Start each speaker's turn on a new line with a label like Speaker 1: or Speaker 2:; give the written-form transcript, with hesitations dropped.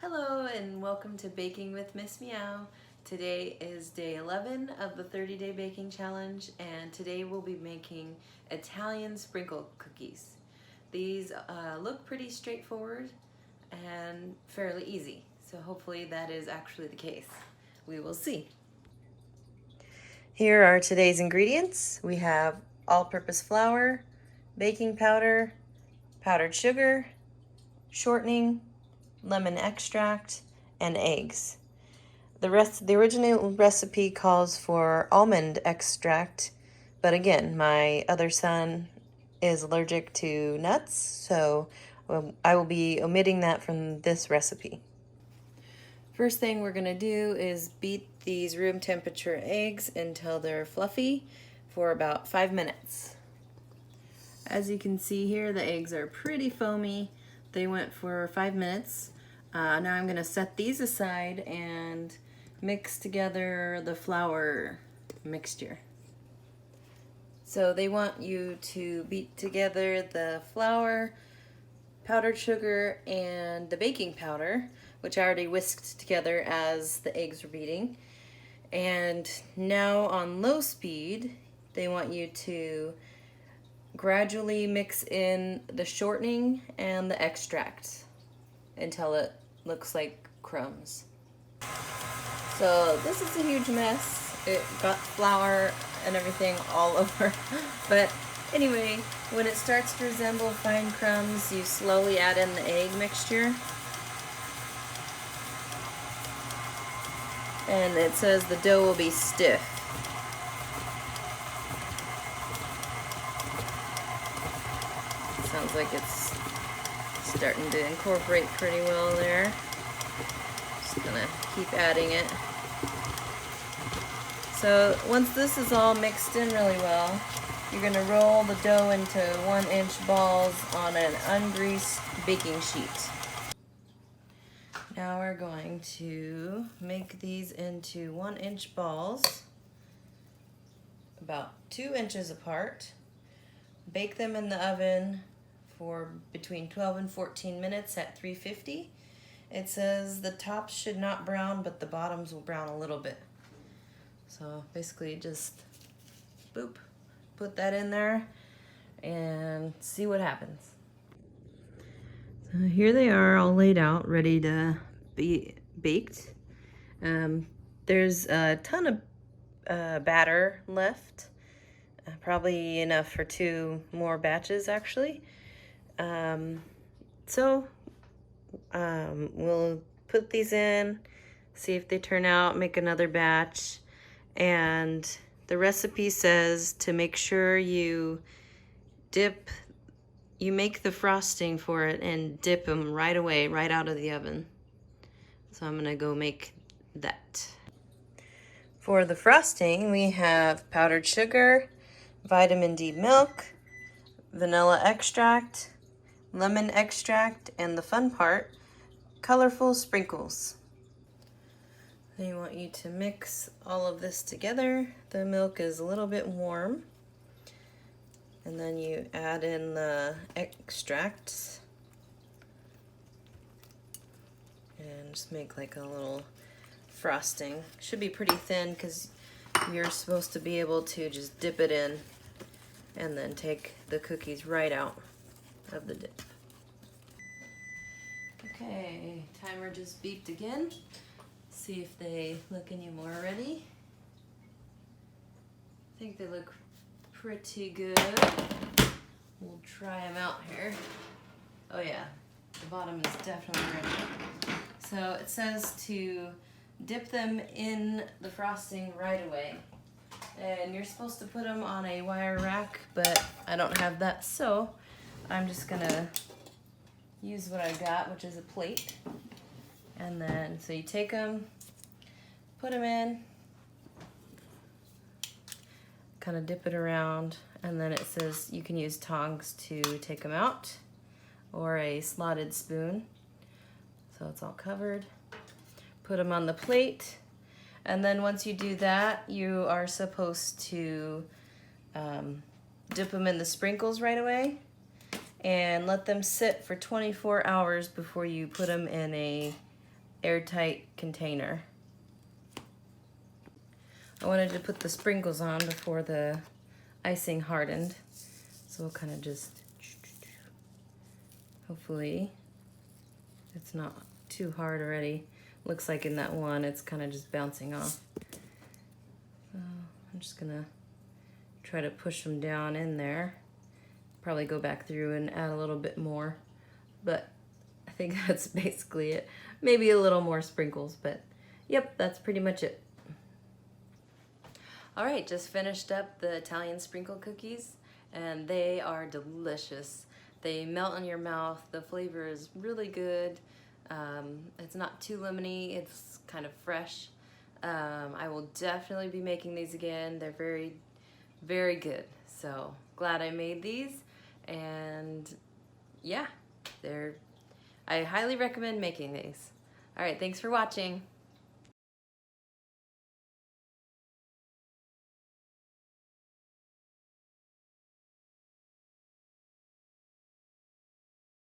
Speaker 1: Hello and welcome to Baking with Miss Meow. Today is day 11 of the 30-day baking challenge, and today we'll be making Italian sprinkle cookies. These look pretty straightforward and fairly easy, so hopefully that is actually the case. We will see. Here are today's ingredients. We have all-purpose flour, baking powder, powdered sugar, shortening, lemon extract, and eggs. The original recipe calls for almond extract, but again, my other son is allergic to nuts, so I will be omitting that from this recipe. First thing we're going to do is beat these room temperature eggs until they're fluffy for about 5 minutes. As you can see here, the eggs are pretty foamy. They went for 5 minutes. Now I'm going to set these aside and mix together the flour mixture. So they want you to beat together the flour, powdered sugar, and the baking powder, which I already whisked together as the eggs were beating. And now on low speed, they want you to gradually mix in the shortening and the extract until it looks like crumbs. So this is a huge mess. It got flour and everything all over. But anyway, when it starts to resemble fine crumbs, you slowly add in the egg mixture. And it says the dough will be stiff. Sounds like it's starting to incorporate pretty well there. Just gonna keep adding it. So once this is all mixed in really well, you're gonna roll the dough into 1-inch balls on an ungreased baking sheet. Now we're going to make these into 1-inch balls, about 2 inches apart. Bake them in the oven for between 12 and 14 minutes at 350. It says the tops should not brown, but the bottoms will brown a little bit. So basically just boop, put that in there and see what happens. So here they are all laid out, ready to be baked. There's a ton of batter left, probably enough for 2 more batches actually. We'll put these in, see if they turn out, make another batch. And the recipe says to make sure you make the frosting for it and dip them right away, right out of the oven. So I'm gonna go make that. For the frosting, we have powdered sugar, vitamin D milk, vanilla extract, lemon extract, and the fun part, colorful sprinkles. They want you to mix all of this together. The milk is a little bit warm. And then you add in the extracts. And just make like a little frosting. Should be pretty thin because you're supposed to be able to just dip it in and then take the cookies right out of the dip. Okay, timer just beeped again. See if they look any more ready. I think they look pretty good. We'll try them out here. Oh yeah, the bottom is definitely ready. So it says to dip them in the frosting right away. And you're supposed to put them on a wire rack, but I don't have that, so I'm just gonna use what I got, which is a plate. And then, so you take them, put them in, kind of dip it around, and then it says you can use tongs to take them out, or a slotted spoon. So it's all covered. Put them on the plate, and then once you do that, you are supposed to dip them in the sprinkles right away and let them sit for 24 hours before you put them in a airtight container. I wanted to put the sprinkles on before the icing hardened. So we'll kind of just, hopefully it's not too hard already. Looks like in that one it's kind of just bouncing off. So I'm just gonna try to push them down in there. Probably go back through and add a little bit more, but I think that's basically it. Maybe a little more sprinkles, but yep, that's pretty much it. All right, just finished up the Italian sprinkle cookies, and they are delicious. They melt in your mouth. The flavor is really good. It's not too lemony. It's kind of fresh. I will definitely be making these again. They're very, very good. So glad I made these, and yeah, I highly recommend making these. All right, thanks for watching.